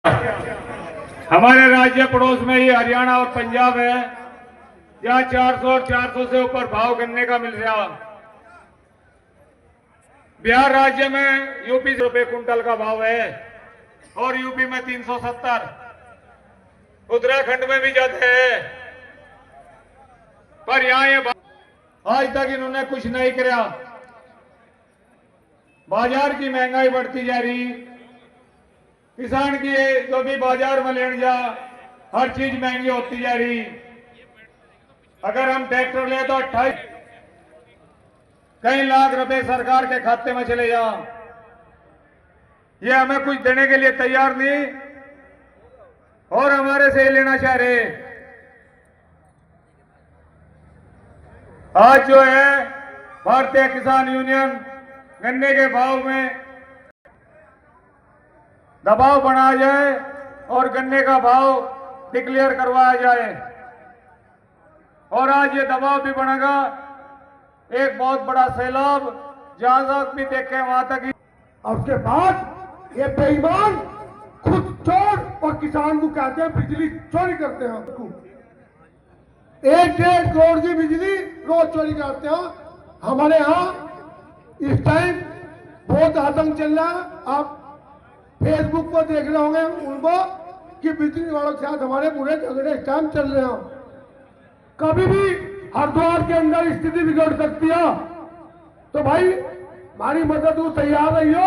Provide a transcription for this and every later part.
हमारे राज्य पड़ोस में ही हरियाणा और पंजाब है, जहाँ 400 और 400 से ऊपर भाव गन्ने का मिल रहा। बिहार राज्य में यूपी रुपए कुंटल का भाव है और यूपी में 370, उत्तराखंड में भी ज्यादा है। पर यहाँ ये आज तक इन्होंने कुछ नहीं किया। बाजार की महंगाई बढ़ती जा रही, किसान की जो भी बाजार में लेने जा हर चीज महंगी होती जा रही। अगर हम ट्रैक्टर ले तो 28 कई लाख रुपए सरकार के खाते में चले जा। ये हमें कुछ देने के लिए तैयार नहीं और हमारे से लेना चाह रहे। आज जो है भारतीय किसान यूनियन गन्ने के भाव में दबाव बनाया जाए और गन्ने का भाव डिक्लेयर करवाया जाए। और आज ये दबाव भी बनेगा, एक बहुत बड़ा सैलाब जहां तक भी देखे वहां तक ही। उसके बाद ये बेईमान खुद चोर और किसान को कहते हैं बिजली चोरी करते हैं। 1-1.5 करोड़ की बिजली रोज चोरी करते हैं। हमारे यहाँ इस टाइम बहुत आतंक चल रहा है। आप फेसबुक पर देख रहे होंगे उनको कि बिजली वालों के साथ हमारे पूरे झगड़े इस टाइम चल रहे हैं। कभी भी हरिद्वार के अंदर स्थिति बिगड़ सकती है, तो भाई हमारी मदद को तैयार रहियो।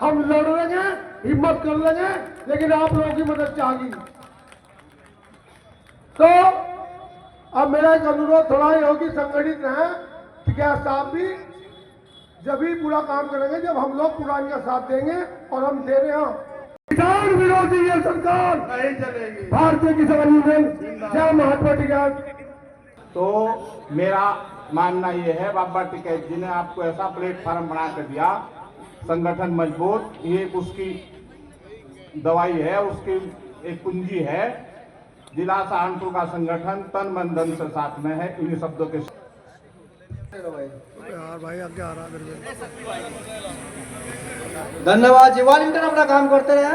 हम लड़ लेंगे, हिम्मत कर लेंगे, लेकिन आप लोगों की मदद चाहिए। तो अब मेरा एक अनुरोध थोड़ा ये हो कि संगठित रहें। टिकैत साहब भी जब भी पूरा काम करेंगे जब हम लोग पूरा इनका साथ देंगे, और हम दे रहे हैं। किसान विरोधी ये सरकार नहीं चलेगी। भारतीय किसान यूनियन जय महात्मा टिकैत। तो मेरा मानना ये है, बाबा टिकैत जी ने आपको ऐसा प्लेटफॉर्म बना कर दिया, संगठन मजबूत, ये उसकी दवाई है, उसकी एक पूंजी है। जिला सहारनपुर का संगठन तन मन धन से साथ में है। इन शब्दों के भाई आगे आ रहा धन्यवाद जी। वॉलंटियर अपना काम करते रहे।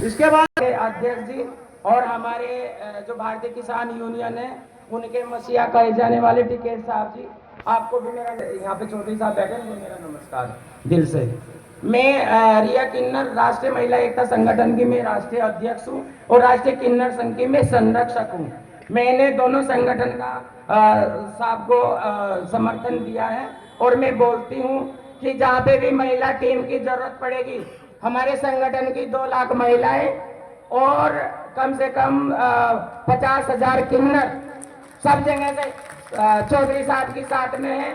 इसके बाद अध्यक्ष जी और हमारे जो भारतीय किसान यूनियन है उनके मसीहा कहे जाने वाले टिकैत साहब जी, आपको भी मेरा, यहाँ पे चौधरी साहब बैठे हैं, मेरा नमस्कार दिल से। मैं रिया किन्नर राष्ट्रीय महिला एकता संगठन की मैं राष्ट्रीय अध्यक्ष हूँ और राष्ट्रीय किन्नर संघ की मैं संरक्षक हूँ। मैंने दोनों संगठन का साहब को समर्थन दिया है और मैं बोलती हूँ कि जहाँ पे भी महिला टीम की जरूरत पड़ेगी, हमारे संगठन की 2 लाख महिलाएं और कम से कम 50,000 किन्नर सब जगह से चौधरी साहब के साथ में है।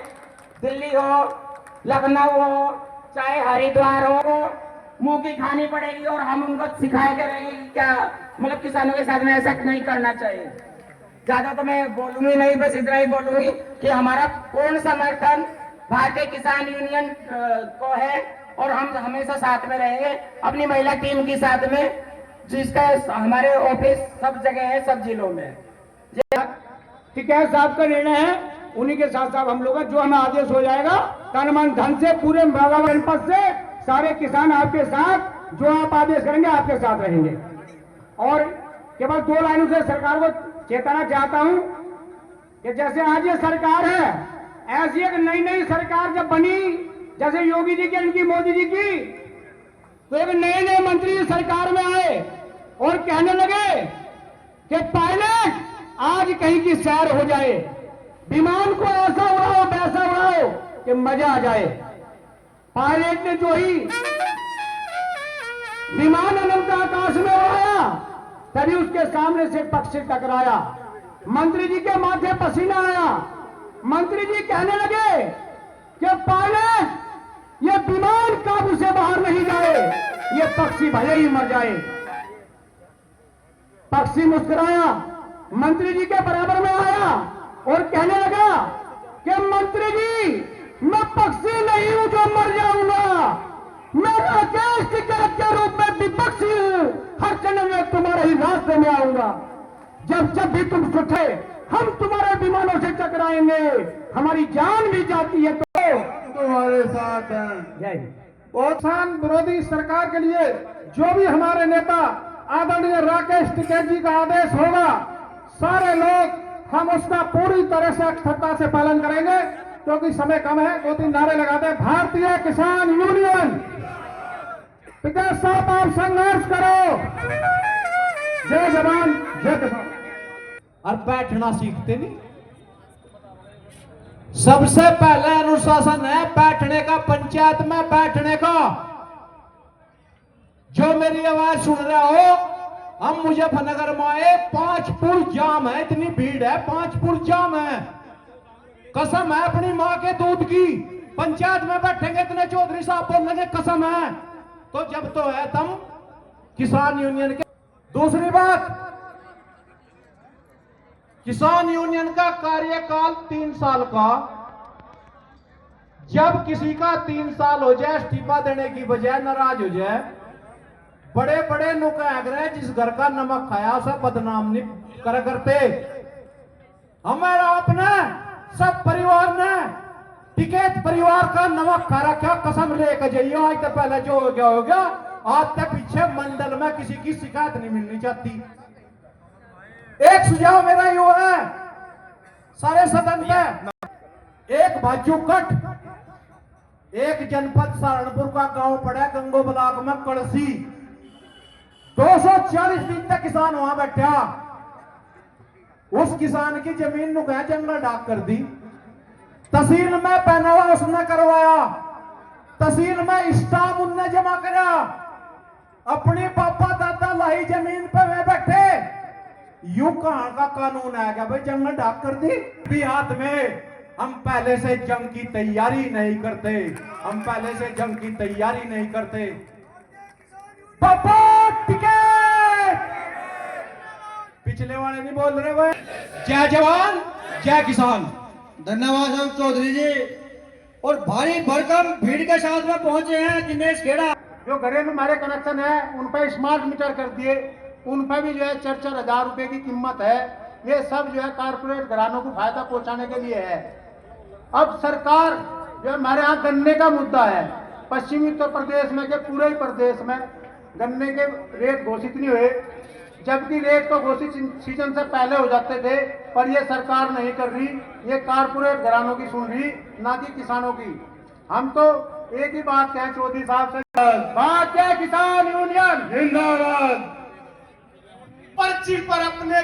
दिल्ली हो, लखनऊ हो, चाहे हरिद्वार हो, मुंह की खानी पड़ेगी और हम उनको सिखाए करेंगे कि क्या मतलब किसानों के साथ में ऐसा नहीं करना चाहिए। ज्यादा तो मैं बोलूंगी नहीं, बस इतना ही बोलूंगी कि हमारा पूर्ण समर्थन भारतीय किसान यूनियन को है और हम हमेशा साथ में रहेंगे अपनी महिला टीम के साथ में, जिसका हमारे ऑफिस सब जगह है, सब जिलों में। टिकैत साहब का निर्णय है, उन्हीं के साथ साथ हम लोग का जो हमें आदेश हो जाएगा तन मन धन से पूरे जनपद से सारे किसान आपके साथ, जो आप आदेश करेंगे आपके साथ रहेंगे। और केवल 2 लाइनों से सरकार को चेताना चाहता हूं कि जैसे आज ये सरकार है, ऐसी एक नई सरकार जब बनी, जैसे योगी जी की, इनकी मोदी जी की, तो एक नए मंत्री सरकार में आए और कहने लगे कि पायलट आज कहीं की सैर हो जाए, विमान को ऐसा उड़ाओ वैसा उड़ाओ कि मजा आ जाए। पायलट ने जो ही विमान अनंत आकाश में उड़ाया, तभी उसके सामने से पक्षी टकराया। मंत्री जी के माथे पसीना आया। मंत्री जी कहने लगे कि पायलट ये विमान काबू से बाहर नहीं जाए, ये पक्षी भले ही मर जाए। पक्षी मुस्कुराया, मंत्री जी के बराबर में आया और कहने लगा कि मंत्री जी मैं पक्षी नहीं हूं जो मर जाऊंगा, मैं राकेश टिकैत के रूप में विपक्षी हूं, हर क्षण में तुम्हारे ही रास्ते में आऊंगा। जब भी तुम सुखे हम तुम्हारे विमानों से टकराएंगे, हमारी जान भी जाती है तो तुम्हारे साथ हैं। जय और किसान विरोधी सरकार के लिए जो भी हमारे नेता आदरणीय राकेश टिकैत जी का आदेश होगा, सारे लोग हम उसका पूरी तरह से अक्षरता से पालन करेंगे, क्योंकि समय कम है। 2-3 नारे लगाते हैं। भारतीय किसान यूनियन, टिकैत साहब आप संघर्ष करो। जय जवान जय किसान। और बैठना सीखते नहीं। सबसे पहले अनुशासन है बैठने का, पंचायत में बैठने का। जो मेरी आवाज सुन रहा हो, हम मुजफ्फरनगर में आए, 5 पुल जाम है, इतनी भीड़ है, 5 पुल जाम है। कसम है अपनी मां के दूध की, पंचायत में बैठेंगे इतने चौधरी साहब बोल लगे, कसम है। तो जब तो है तुम किसान यूनियन के। दूसरी बात, किसान यूनियन का कार्यकाल 3 साल का। जब किसी का 3 साल हो जाए, इस्तीफा देने की बजाय नाराज हो जाए, बड़े बड़े नुकैगरे जिस घर का नमक खाया उसे बदनाम नहीं कर करते। हमारा अपने सब परिवार ने टिकैत परिवार का नमक खा रखा, कसम लेकर जाइए। आज तक पहले जो हो गया, आज तक पीछे मंडल में किसी की शिकायत नहीं मिलनी चाहती। एक सुझाव मेरा यो है सारे सदन में, एक बाजू कट, एक जनपद सहारनपुर का गांव पड़ा गंगो ब्लॉक में कड़सी, 240 दिन तक किसान वहां बैठा। उस किसान की जमीन नु गया जंगल डाक कर दी। तहसील में पैनवा उसने करवाया, तहसील में स्टाम्प उनने जमा करा, अपनी पापा दादा लाई जमीन पे वे बैठे। यू कहां का कानून आ गया भाई, जंगल डाक कर दी भी हाथ में। हम पहले से जंग की तैयारी नहीं करते, हम पहले से जंग की तैयारी नहीं करते। पापा टिकैत, पिछले वाले नहीं बोल रहे भाई। जय जवान जय किसान। धन्यवाद हम चौधरी जी। और भारी भरकम भीड़ के साथ में पहुंचे हैं दिनेश खेड़ा। जो घरेलू हमारे कनेक्शन है उन पर स्मार्ट मीटर कर दिए, उन पर भी जो है 4-4 हजार रुपए की कीमत है। ये सब जो है कारपोरेट घरानों को फायदा पहुंचाने के लिए है। अब सरकार जो हमारे यहाँ गन्ने का मुद्दा है, पश्चिमी उत्तर प्रदेश में के पूरे ही प्रदेश में गन्ने के रेट घोषित नहीं हुए, जबकि रेट तो घोषित सीजन से पहले हो जाते थे, पर ये सरकार नहीं कर रही। ये कारपोरेट घरानों की सुन रही, ना कि किसानों की। हम तो एक ही बात कहें चौधरी साहब से, भारतीय किसान यूनियन जिंदाबाद। पर्ची पर अपने